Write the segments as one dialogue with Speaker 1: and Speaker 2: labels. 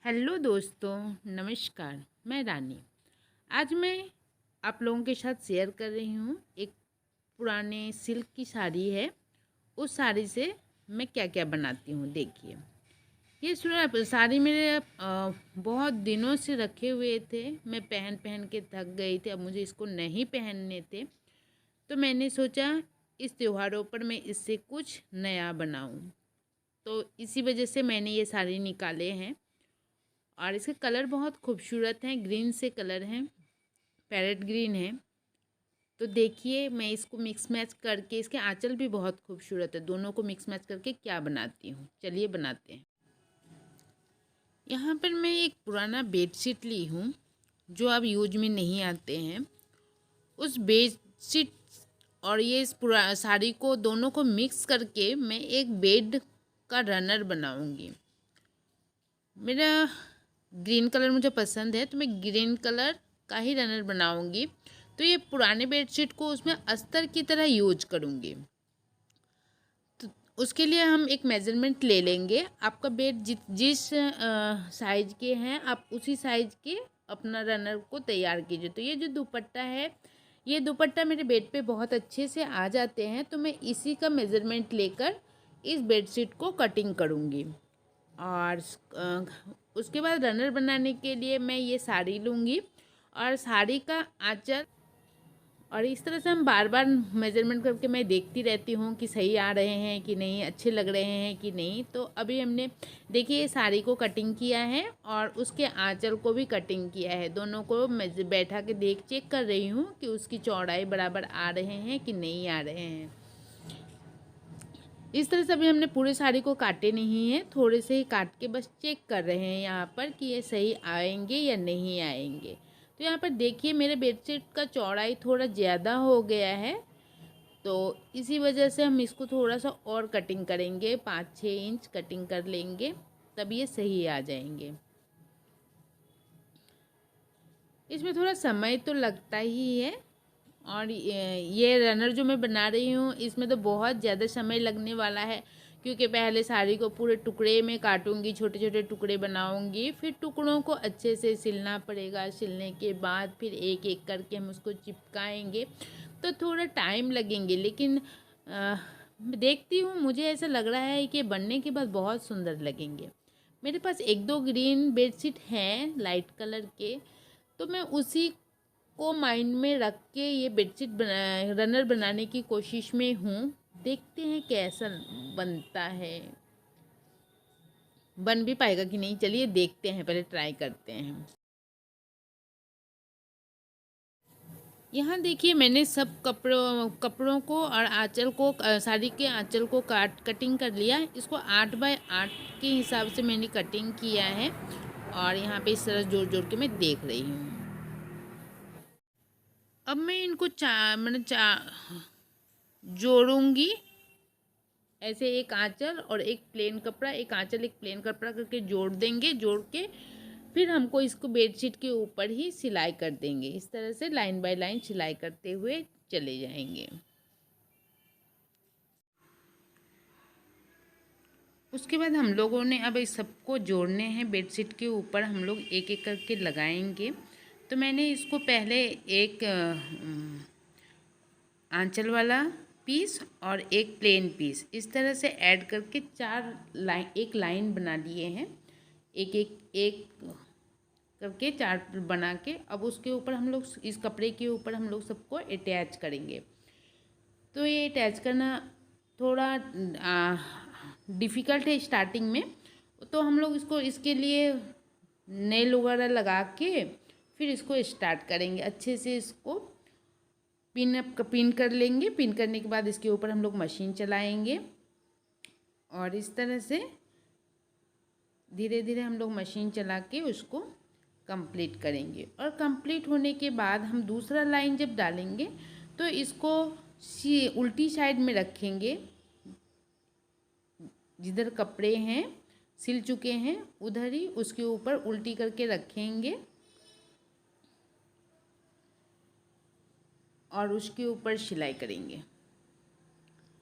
Speaker 1: Hello दोस्तों, नमस्कार। मैं रानी। आज मैं आप लोगों के साथ शेयर कर रही हूँ। एक पुराने सिल्क की साड़ी है। उस साड़ी से मैं क्या क्या बनाती हूँ देखिए। ये साड़ी मेरे बहुत दिनों से रखे हुए थे। मैं पहन पहन के थक गई थी। अब मुझे इसको नहीं पहनने थे, तो मैंने सोचा इस त्योहारों पर मैं इससे कुछ नया बनाऊँ। तो इसी वजह से मैंने ये साड़ी निकाले हैं। और इसके कलर बहुत खूबसूरत हैं। ग्रीन से कलर हैं, पैरेट ग्रीन है। तो देखिए मैं इसको मिक्स मैच करके, इसके आंचल भी बहुत खूबसूरत है, दोनों को मिक्स मैच करके क्या बनाती हूँ, चलिए बनाते हैं। यहाँ पर मैं एक पुराना बेडशीट ली हूँ जो अब यूज में नहीं आते हैं। उस बेडशीट और ये इस पूरा साड़ी को दोनों को मिक्स करके मैं एक बेड का रनर बनाऊंगी। मेरा ग्रीन कलर मुझे पसंद है, तो मैं ग्रीन कलर का ही रनर बनाऊंगी। तो ये पुराने बेडशीट को उसमें अस्तर की तरह यूज करूंगी। तो उसके लिए हम एक मेज़रमेंट ले लेंगे। आपका बेड जिस साइज के हैं, आप उसी साइज के अपना रनर को तैयार कीजिए। तो ये जो दुपट्टा है, ये दुपट्टा मेरे बेड पे बहुत अच्छे से आ जाते हैं, तो मैं इसी का मेज़रमेंट लेकर इस बेडशीट को कटिंग करूँगी। और उसके बाद रनर बनाने के लिए मैं ये साड़ी लूँगी और साड़ी का आंचल, और इस तरह से हम बार बार मेज़रमेंट करके मैं देखती रहती हूँ कि सही आ रहे हैं कि नहीं, अच्छे लग रहे हैं कि नहीं। तो अभी हमने देखिए ये साड़ी को कटिंग किया है और उसके आंचल को भी कटिंग किया है। दोनों को मैं बैठा के चेक कर रही हूँ कि उसकी चौड़ाई बराबर आ रहे हैं कि नहीं आ रहे हैं। इस तरह से अभी हमने पूरे साड़ी को काटे नहीं है, थोड़े से ही काट के बस चेक कर रहे हैं यहाँ पर कि ये सही आएंगे या नहीं आएंगे। तो यहाँ पर देखिए मेरे बेडशीट का चौड़ाई थोड़ा ज़्यादा हो गया है, तो इसी वजह से हम इसको थोड़ा सा और कटिंग करेंगे, 5-6 इंच कटिंग कर लेंगे, तब ये सही आ जाएंगे। इसमें थोड़ा समय तो लगता ही है। और ये रनर जो मैं बना रही हूँ, इसमें तो बहुत ज़्यादा समय लगने वाला है, क्योंकि पहले साड़ी को पूरे टुकड़े में काटूंगी, छोटे छोटे टुकड़े बनाऊंगी, फिर टुकड़ों को अच्छे से सिलना पड़ेगा। सिलने के बाद फिर एक एक करके हम उसको चिपकाएंगे, तो थोड़ा टाइम लगेंगे। लेकिन देखती हूँ, मुझे ऐसा लग रहा है कि बनने के बाद बहुत सुंदर लगेंगे। मेरे पास 1-2 ग्रीन बेडशीट हैं लाइट कलर के, तो मैं उसी को माइंड में रख के ये बेडशीट रनर बनाने की कोशिश में हूँ। देखते हैं कैसा बनता है, बन भी पाएगा कि नहीं। चलिए देखते हैं, पहले ट्राई करते हैं। यहाँ देखिए मैंने सब कपड़ों को और आंचल को, साड़ी के आंचल को कटिंग कर लिया। इसको 8x8 के हिसाब से मैंने कटिंग किया है, और यहाँ पे इस तरह जोड़ जोड़ के मैं देख रही हूँ। अब मैं इनको जोड़ूंगी ऐसे, एक आंचल और एक प्लेन कपड़ा, एक आंचल एक प्लेन कपड़ा करके जोड़ देंगे। जोड़ के फिर हमको इसको बेडशीट के ऊपर ही सिलाई कर देंगे। इस तरह से लाइन बाय लाइन सिलाई करते हुए चले जाएंगे। उसके बाद हम लोगों ने अब इस सबको जोड़ने हैं बेडशीट के ऊपर, हम लोग एक एक करके लगाएंगे। तो मैंने इसको पहले एक आंचल वाला पीस और एक प्लेन पीस इस तरह से ऐड करके 4 लाइन, एक लाइन बना लिए हैं। एक एक एक करके 4 बना के अब उसके ऊपर हम लोग, इस कपड़े के ऊपर हम लोग सबको अटैच करेंगे। तो ये अटैच करना थोड़ा डिफ़िकल्ट है स्टार्टिंग में, तो हम लोग इसको, इसके लिए नेल वगैरह लगा के फिर इसको स्टार्ट करेंगे। अच्छे से इसको पिन कर लेंगे। पिन करने के बाद इसके ऊपर हम लोग मशीन चलाएंगे, और इस तरह से धीरे धीरे हम लोग मशीन चला के उसको कंप्लीट करेंगे। और कंप्लीट होने के बाद हम दूसरा लाइन जब डालेंगे, तो इसको उल्टी साइड में रखेंगे। जिधर कपड़े हैं सिल चुके हैं उधर ही उसके ऊपर उल्टी करके रखेंगे, और उसके ऊपर सिलाई करेंगे।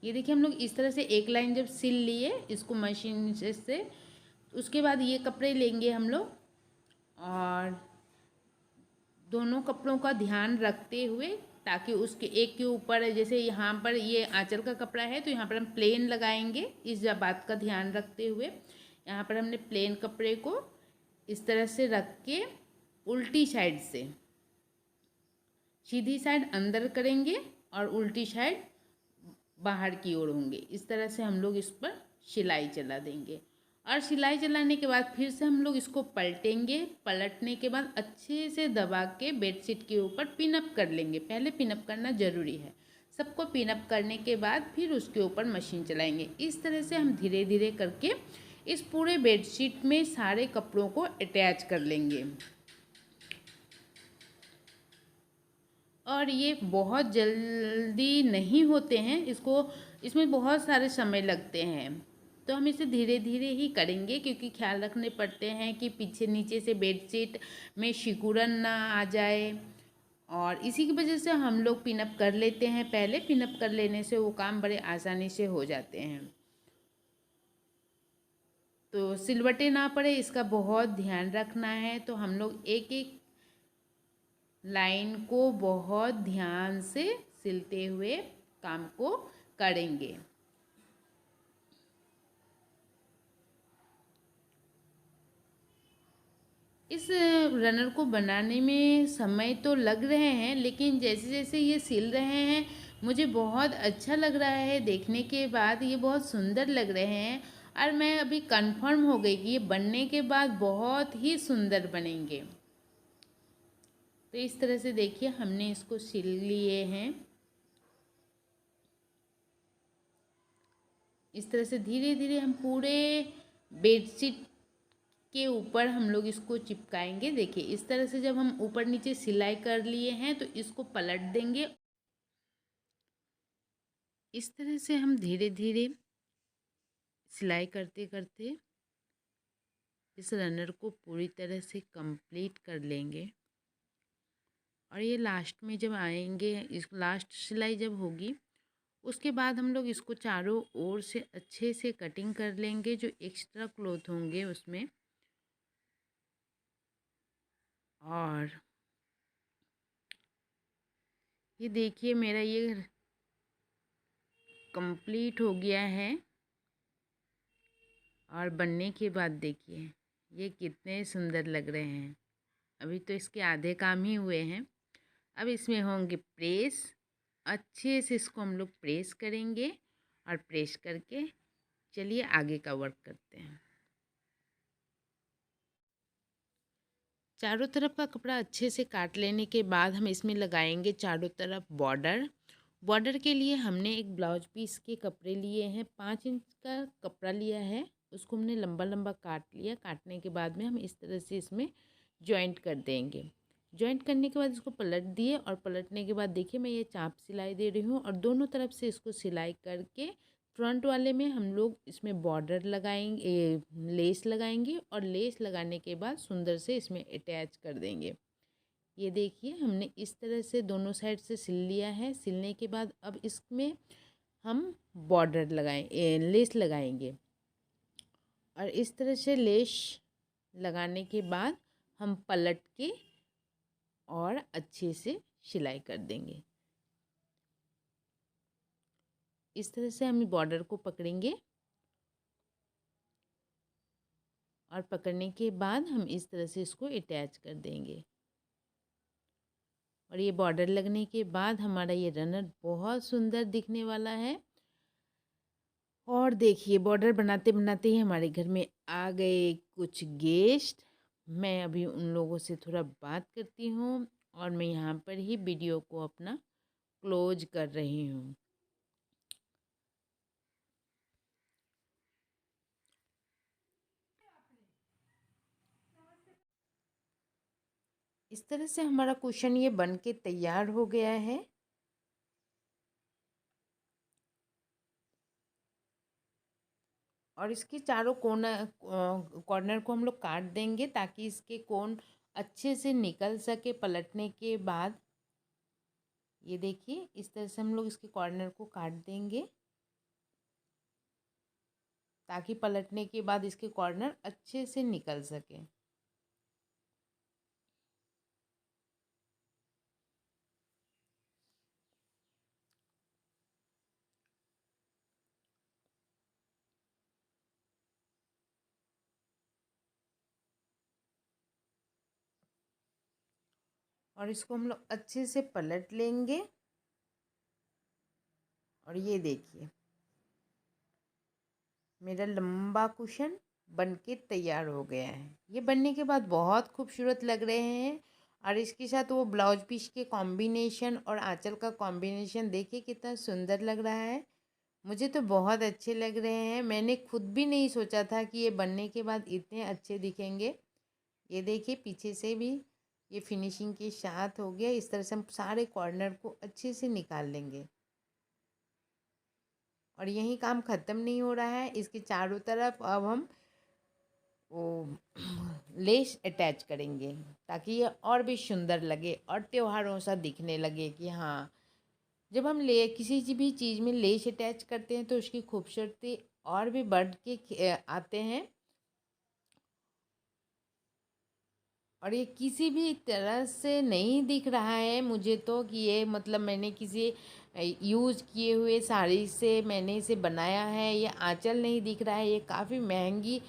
Speaker 1: ये देखिए हम लोग इस तरह से एक लाइन जब सिल लिए, इसको मशीन से उसके बाद ये कपड़े लेंगे हम लोग और दोनों कपड़ों का ध्यान रखते हुए, ताकि उसके एक के ऊपर, जैसे यहाँ पर ये आंचल का कपड़ा है तो यहाँ पर हम प्लेन लगाएंगे। इस बात का ध्यान रखते हुए यहाँ पर हमने प्लेन कपड़े को इस तरह से रख के उल्टी साइड से, सीधी साइड अंदर करेंगे और उल्टी साइड बाहर की ओर होंगे। इस तरह से हम लोग इस पर सिलाई चला देंगे और सिलाई चलाने के बाद फिर से हम लोग इसको पलटेंगे। पलटने के बाद अच्छे से दबा के बेडशीट के ऊपर पिनअप कर लेंगे। पहले पिनअप करना ज़रूरी है। सबको पिनअप करने के बाद फिर उसके ऊपर मशीन चलाएंगे। इस तरह से हम धीरे धीरे करके इस पूरे बेडशीट में सारे कपड़ों को अटैच कर लेंगे। और ये बहुत जल्दी नहीं होते हैं, इसमें बहुत सारे समय लगते हैं, तो हम इसे धीरे धीरे ही करेंगे क्योंकि ख्याल रखने पड़ते हैं कि पीछे नीचे से बेडशीट में सिकुड़न ना आ जाए। और इसी की वजह से हम लोग पिनअप कर लेते हैं। पहले पिनअप कर लेने से वो काम बड़े आसानी से हो जाते हैं। तो सिलवटें ना पड़े इसका बहुत ध्यान रखना है। तो हम लोग एक एक लाइन को बहुत ध्यान से सिलते हुए काम को करेंगे। इस रनर को बनाने में समय तो लग रहे हैं, लेकिन जैसे जैसे ये सिल रहे हैं मुझे बहुत अच्छा लग रहा है। देखने के बाद ये बहुत सुंदर लग रहे हैं और मैं अभी कंफर्म हो गई कि ये बनने के बाद बहुत ही सुंदर बनेंगे। तो इस तरह से देखिए हमने इसको सिल लिए हैं। इस तरह से धीरे धीरे हम पूरे बेडशीट के ऊपर हम लोग इसको चिपकाएंगे। देखिए इस तरह से जब हम ऊपर नीचे सिलाई कर लिए हैं तो इसको पलट देंगे। इस तरह से हम धीरे धीरे सिलाई करते करते इस रनर को पूरी तरह से कंप्लीट कर लेंगे। और ये लास्ट में जब आएंगे, इस लास्ट सिलाई जब होगी उसके बाद हम लोग इसको चारों ओर से अच्छे से कटिंग कर लेंगे, जो एक्स्ट्रा क्लॉथ होंगे उसमें। और ये देखिए मेरा ये कंप्लीट हो गया है। और बनने के बाद देखिए ये कितने सुंदर लग रहे हैं। अभी तो इसके आधे काम ही हुए हैं। अब इसमें होंगे प्रेस। अच्छे से इसको हम लोग प्रेस करेंगे और प्रेस करके चलिए आगे का वर्क करते हैं। चारों तरफ का कपड़ा अच्छे से काट लेने के बाद हम इसमें लगाएंगे चारों तरफ बॉर्डर। बॉर्डर के लिए हमने एक ब्लाउज पीस के कपड़े लिए हैं, 5 इंच का कपड़ा लिया है। उसको हमने लंबा लंबा काट लिया। काटने के बाद में हम इस तरह से इसमें जॉइंट कर देंगे। जॉइंट करने के बाद इसको पलट दिए और पलटने के बाद देखिए मैं ये चाप सिलाई दे रही हूँ और दोनों तरफ से इसको सिलाई करके फ्रंट वाले में हम लोग इसमें बॉर्डर लगाएंगे, लेस लगाएंगे और लेस लगाने के बाद सुंदर से इसमें अटैच कर देंगे। ये देखिए हमने इस तरह से दोनों साइड से सिल लिया है। सिलने के बाद अब इसमें हम बॉर्डर लेस लगाएंगे और इस तरह से लेस लगाने के बाद हम पलट के और अच्छे से सिलाई कर देंगे। इस तरह से हम बॉर्डर को पकड़ेंगे और पकड़ने के बाद हम इस तरह से इसको अटैच कर देंगे। और ये बॉर्डर लगने के बाद हमारा ये रनर बहुत सुंदर दिखने वाला है। और देखिए बॉर्डर बनाते बनाते ही हमारे घर में आ गए कुछ गेस्ट। मैं अभी उन लोगों से थोड़ा बात करती हूँ और मैं यहाँ पर ही वीडियो को अपना क्लोज कर रही हूँ। इस तरह से हमारा कुशन ये बन के तैयार हो गया है। और इसके चारों कॉर्नर को हम लोग काट देंगे ताकि इसके कोन अच्छे से निकल सके पलटने के बाद। ये देखिए इस तरह से हम लोग इसके कॉर्नर को काट देंगे। ताकि पलटने के बाद इसके कॉर्नर अच्छे से निकल सके। और इसको हम लोग अच्छे से पलट लेंगे। और ये देखिए मेरा लंबा कुशन बनके तैयार हो गया है। ये बनने के बाद बहुत खूबसूरत लग रहे हैं। और इसके साथ वो ब्लाउज पीस के कॉम्बिनेशन और आंचल का कॉम्बिनेशन देखिए कितना सुंदर लग रहा है। मुझे तो बहुत अच्छे लग रहे हैं। मैंने खुद भी नहीं सोचा था कि ये बनने के बाद इतने अच्छे दिखेंगे। ये देखिए पीछे से भी ये फिनिशिंग के साथ हो गया। इस तरह से हम सारे कॉर्नर को अच्छे से निकाल लेंगे। और यही काम ख़त्म नहीं हो रहा है, इसके चारों तरफ अब हम वो लेस अटैच करेंगे ताकि ये और भी सुंदर लगे और त्योहारों सा दिखने लगे कि हाँ, जब हम ले किसी भी चीज़ में लेस अटैच करते हैं तो उसकी खूबसूरती और भी बढ़ के आते हैं। और ये किसी भी तरह से नहीं दिख रहा है मुझे तो कि ये मतलब मैंने किसी यूज़ किए हुए साड़ी से मैंने इसे बनाया है। ये आंचल नहीं दिख रहा है। ये काफ़ी महंगी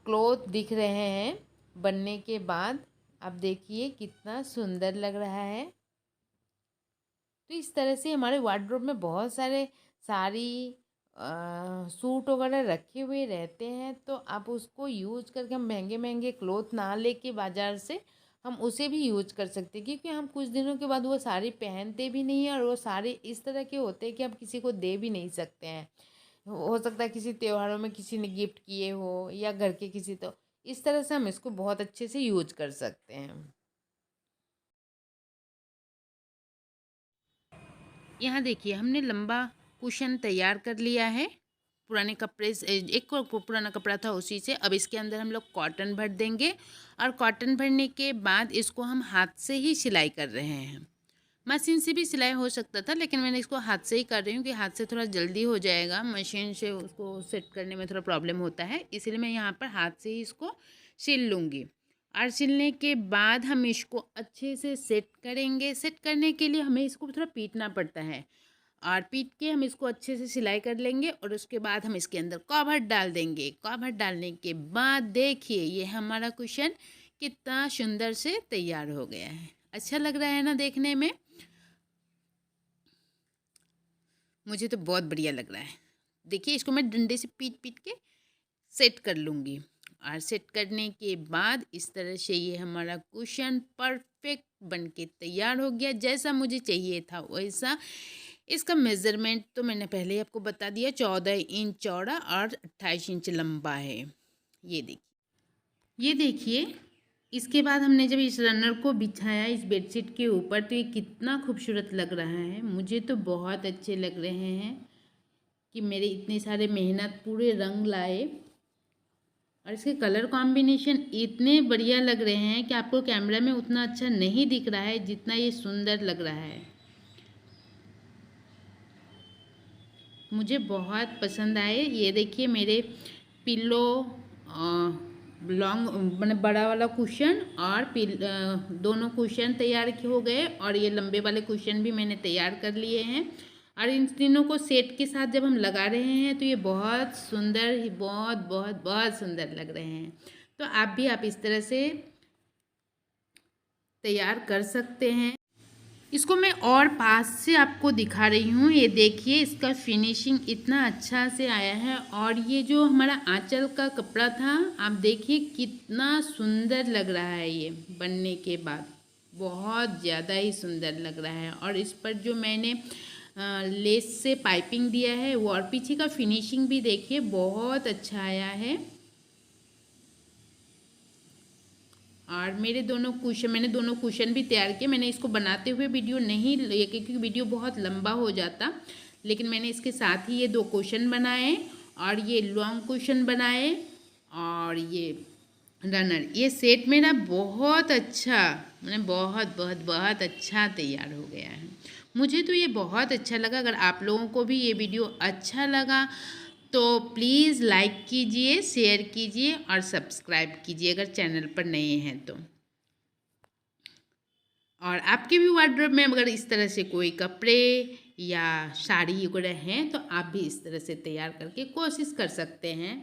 Speaker 1: क्लॉथ दिख रहे हैं बनने के बाद। आप देखिए कितना सुंदर लग रहा है। तो इस तरह से हमारे वार्डरोब में बहुत सारे साड़ी सूट वगैरह रखे हुए रहते हैं। तो आप उसको यूज करके हम महंगे महंगे क्लॉथ ना लेके बाज़ार से हम उसे भी यूज कर सकते हैं, क्योंकि हम कुछ दिनों के बाद वो साड़ी पहनते भी नहीं हैं। और वो साड़ी इस तरह के होते हैं कि हम किसी को दे भी नहीं सकते हैं। हो सकता है किसी त्योहारों में किसी ने गिफ्ट किए हो या घर के किसी, तो इस तरह से हम इसको बहुत अच्छे से यूज कर सकते हैं। यहाँ देखिए हमने लंबा कुशन तैयार कर लिया है। पुराने कपड़े से एक पुराना कपड़ा था उसी से। अब इसके अंदर हम लोग कॉटन भर देंगे और कॉटन भरने के बाद इसको हम हाथ से ही सिलाई कर रहे हैं। मशीन से भी सिलाई हो सकता था, लेकिन मैंने इसको हाथ से ही कर रही हूँ कि हाथ से थोड़ा जल्दी हो जाएगा। मशीन से उसको सेट करने में थोड़ा प्रॉब्लम होता है, इसलिए मैं यहाँ पर हाथ से ही इसको सिल लूँगी। और सिलने के बाद हम इसको अच्छे से सेट करेंगे। सेट करने के लिए हमें इसको थोड़ा पीटना पड़ता है और पीट के हम इसको अच्छे से सिलाई कर लेंगे। और उसके बाद हम इसके अंदर कवर डाल देंगे। कवर डालने के बाद देखिए ये हमारा कुशन कितना सुंदर से तैयार हो गया है। अच्छा लग रहा है ना देखने में? मुझे तो बहुत बढ़िया लग रहा है। देखिए इसको मैं डंडे से पीट पीट के सेट कर लूँगी। और सेट करने के बाद इस तरह से ये हमारा कुशन परफेक्ट बन के तैयार हो गया। जैसा मुझे चाहिए था वैसा। इसका मेज़रमेंट तो मैंने पहले ही आपको बता दिया, 14 इंच चौड़ा और 28 इंच लंबा है। ये देखिए इसके बाद हमने जब इस रनर को बिछाया इस बेडशीट के ऊपर तो ये कितना खूबसूरत लग रहा है। मुझे तो बहुत अच्छे लग रहे हैं कि मेरे इतने सारे मेहनत पूरे रंग लाए। और इसके कलर कॉम्बिनेशन इतने बढ़िया लग रहे हैं कि आपको कैमरा में उतना अच्छा नहीं दिख रहा है जितना ये सुंदर लग रहा है। मुझे बहुत पसंद आए। ये देखिए मेरे पिल्लो लॉन्ग मतलब बड़ा वाला कुशन और दोनों कुशन तैयार हो गए। और ये लंबे वाले कुशन भी मैंने तैयार कर लिए हैं। और इन तीनों को सेट के साथ जब हम लगा रहे हैं तो ये बहुत सुंदर, बहुत बहुत बहुत सुंदर लग रहे हैं। तो आप इस तरह से तैयार कर सकते हैं। इसको मैं और पास से आपको दिखा रही हूँ। ये देखिए इसका फिनिशिंग इतना अच्छा से आया है। और ये जो हमारा आंचल का कपड़ा था, आप देखिए कितना सुंदर लग रहा है ये बनने के बाद। बहुत ज़्यादा ही सुंदर लग रहा है। और इस पर जो मैंने लेस से पाइपिंग दिया है वो, और पीछे का फिनिशिंग भी देखिए बहुत अच्छा आया है। और मैंने दोनों कुशन भी तैयार किए। मैंने इसको बनाते हुए वीडियो नहीं लिए क्योंकि वीडियो बहुत लंबा हो जाता, लेकिन मैंने इसके साथ ही ये 2 कुशन बनाए और ये लॉन्ग कुशन बनाए और ये रनर। ये सेट मेरा बहुत अच्छा, मैंने बहुत बहुत बहुत अच्छा तैयार हो गया है। मुझे तो ये बहुत अच्छा लगा। अगर आप लोगों को भी ये वीडियो अच्छा लगा तो प्लीज़ लाइक कीजिए, शेयर कीजिए और सब्सक्राइब कीजिए अगर चैनल पर नए हैं तो। और आपके भी वार्डरोब में अगर इस तरह से कोई कपड़े या साड़ी वगैरह हैं तो आप भी इस तरह से तैयार करके कोशिश कर सकते हैं